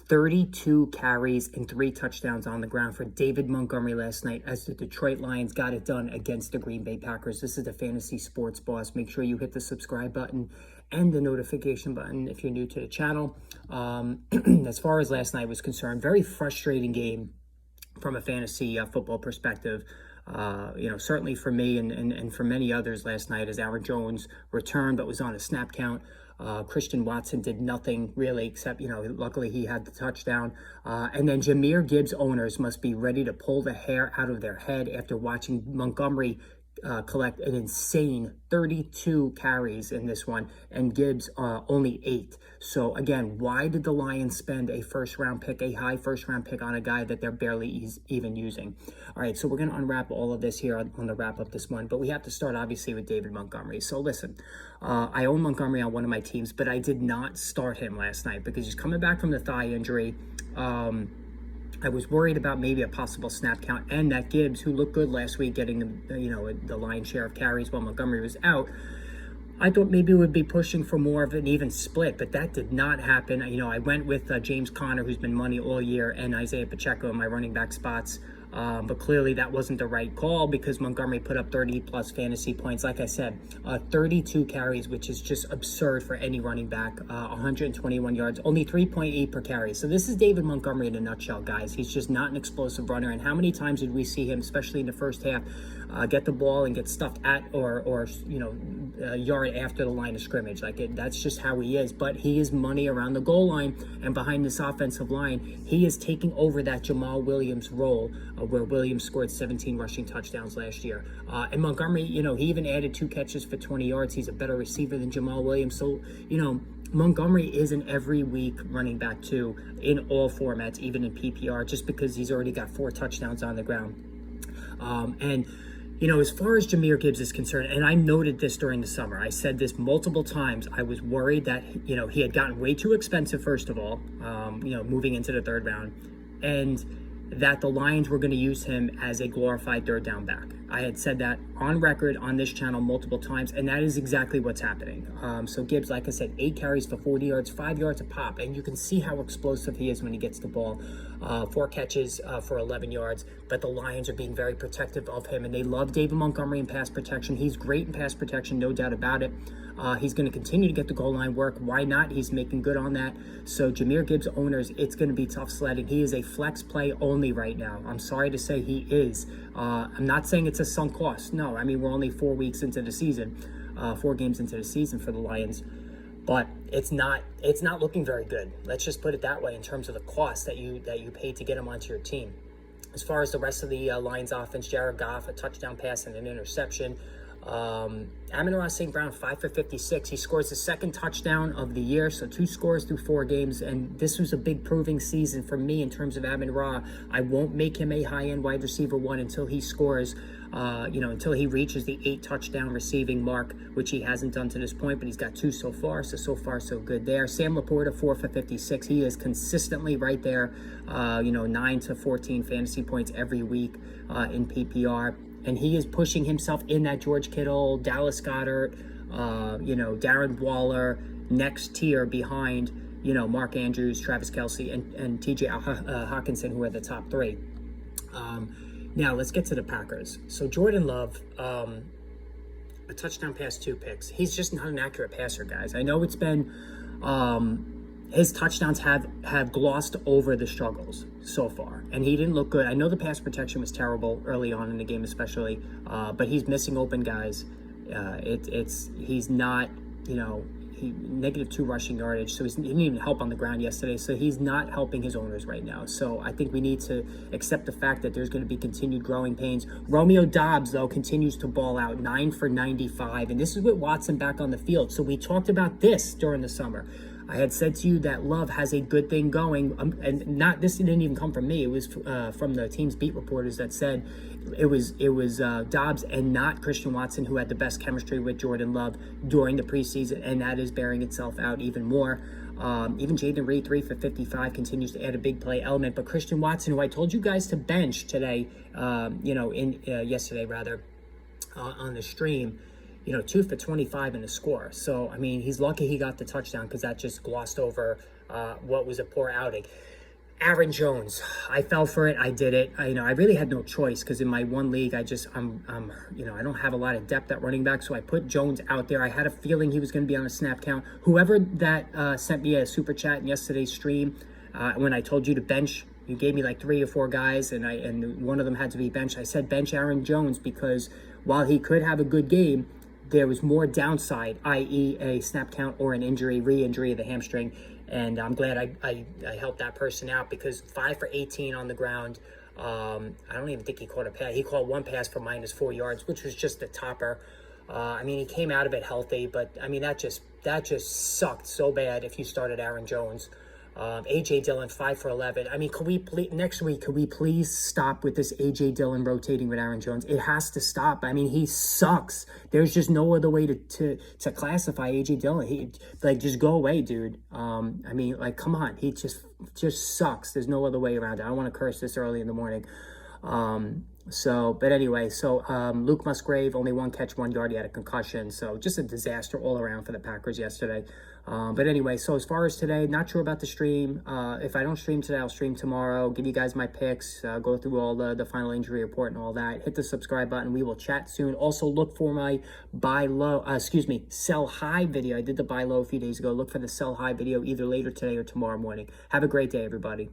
32 carries and 3 touchdowns on the ground for David Montgomery last night as the Detroit Lions got it done against the Green Bay Packers. This is the Fantasy Sports Boss. Make sure you hit the subscribe button and the notification button if you're new to the channel. As far as last night was concerned, very frustrating game from a fantasy football perspective. Certainly for me and for many others last night, as Aaron Jones returned but was on a snap count. Christian Watson did nothing really except, luckily he had the touchdown. And then Jahmyr Gibbs owners must be ready to pull the hair out of their head after watching Montgomery collect an insane 32 carries in this one, and Gibbs only 8. So again, why did the Lions spend a first-round pick, a high first-round pick on a guy that they're barely even using? All right, so we're going to unwrap all of this here on the wrap-up this month, but we have to start obviously with David Montgomery. So listen, I own Montgomery on one of my teams, but I did not start him last night because he's coming back from the thigh injury. I was worried about maybe a possible snap count, and that Gibbs, who looked good last week, getting the lion's share of carries while Montgomery was out. I thought maybe we would be pushing for more of an even split, but that did not happen. I went with James Conner, who's been money all year, and Isaiah Pacheco in my running back spots. But clearly that wasn't the right call because Montgomery put up 30-plus fantasy points. Like I said, 32 carries, which is just absurd for any running back, 121 yards, only 3.8 per carry. So this is David Montgomery in a nutshell, guys. He's just not an explosive runner. And how many times did we see him, especially in the first half, get the ball and get stuffed at or a yard after the line of scrimmage? That's just how he is. But he is money around the goal line and behind this offensive line. He is taking over that Jamal Williams role, where Williams scored 17 rushing touchdowns last year. And Montgomery, he even added 2 catches for 20 yards. He's a better receiver than Jamal Williams. So, Montgomery is an every week running back too in all formats, even in PPR, just because he's already got 4 touchdowns on the ground. As far as Jahmyr Gibbs is concerned, and I noted this during the summer, I said this multiple times, I was worried that, he had gotten way too expensive, first of all, moving into the 3rd round, and that the Lions were going to use him as a glorified 3rd down back. I had said that on record on this channel multiple times, and that is exactly what's happening. So Gibbs, like I said, 8 carries for 40 yards, 5 yards a pop, and you can see how explosive he is when he gets the ball. 4 catches for 11 yards, but the Lions are being very protective of him, and they love David Montgomery in pass protection. He's great in pass protection, no doubt about it. He's going to continue to get the goal line work. Why not? He's making good on that. So Jahmyr Gibbs owners, it's going to be tough sledding. He is a flex play only right now. I'm sorry to say he is. I'm not saying it's a sunk cost. No, we're only 4 weeks into the season, 4 games into the season for the Lions. But it's not looking very good. Let's just put it that way in terms of the cost that you paid to get him onto your team. As far as the rest of the Lions offense, Jared Goff, a touchdown pass and an interception. Amon-Ra St. Brown, 5 for 56. He scores his 2nd touchdown of the year, so 2 scores through 4 games, and this was a big proving season for me in terms of Amon-Ra. I won't make him a high-end wide receiver 1 until he scores, until he reaches the 8 touchdown receiving mark, which he hasn't done to this point, but he's got 2 so far, so far so good there. Sam Laporta, 4 for 56. He is consistently right there, 9 to 14 fantasy points every week in PPR. And he is pushing himself in that George Kittle, Dallas Goedert, Darren Waller, next tier behind, Mark Andrews, Travis Kelce, and TJ Hawkinson, who are the top 3. Now, let's get to the Packers. So Jordan Love, a touchdown pass, 2 picks. He's just not an accurate passer, guys. I know it's been... his touchdowns have glossed over the struggles so far, and he didn't look good. I know the pass protection was terrible early on in the game, especially, but he's missing open guys. He's not, negative 2 rushing yardage, so he didn't even help on the ground yesterday. So he's not helping his owners right now. So I think we need to accept the fact that there's going to be continued growing pains. Romeo Doubs, though, continues to ball out, 9 for 95, and this is with Watson back on the field. So we talked about this during the summer. I had said to you that Love has a good thing going, and this didn't even come from me. It was from the team's beat reporters that said it was Doubs and not Christian Watson who had the best chemistry with Jordan Love during the preseason, and that is bearing itself out even more. Even Jaden Reed, 3 for 55, continues to add a big play element. But Christian Watson, who I told you guys to bench today, yesterday rather, on the stream, 2 for 25 in the score. So, he's lucky he got the touchdown because that just glossed over what was a poor outing. Aaron Jones. I fell for it. I did it. I really had no choice because in my one league, I don't have a lot of depth at running back, so I put Jones out there. I had a feeling he was going to be on a snap count. Whoever that sent me a super chat in yesterday's stream, when I told you to bench, you gave me like 3 or 4 guys, and one of them had to be benched. I said bench Aaron Jones because while he could have a good game, there was more downside, i.e. a snap count or an injury, re-injury of the hamstring. And I'm glad I helped that person out because 5 for 18 on the ground. I don't even think he caught a pass. He caught one pass for -4 yards, which was just a topper. He came out of it healthy, but that just sucked so bad if you started Aaron Jones. AJ Dillon 5 for 11. Could we next week? Could we please stop with this AJ Dillon rotating with Aaron Jones? It has to stop. He sucks. There's just no other way to classify AJ Dillon. He just go away, dude. Come on. He just sucks. There's no other way around it. I don't want to curse this early in the morning. Luke Musgrave, only 1 catch, 1 yard. He had a concussion. So just a disaster all around for the Packers yesterday. So as far as today, not sure about the stream. If I don't stream today, I'll stream tomorrow. Give you guys my picks, go through all the final injury report and all that. Hit the subscribe button. We will chat soon. Also look for my sell high video. I did the buy low a few days ago. Look for the sell high video either later today or tomorrow morning. Have a great day, everybody.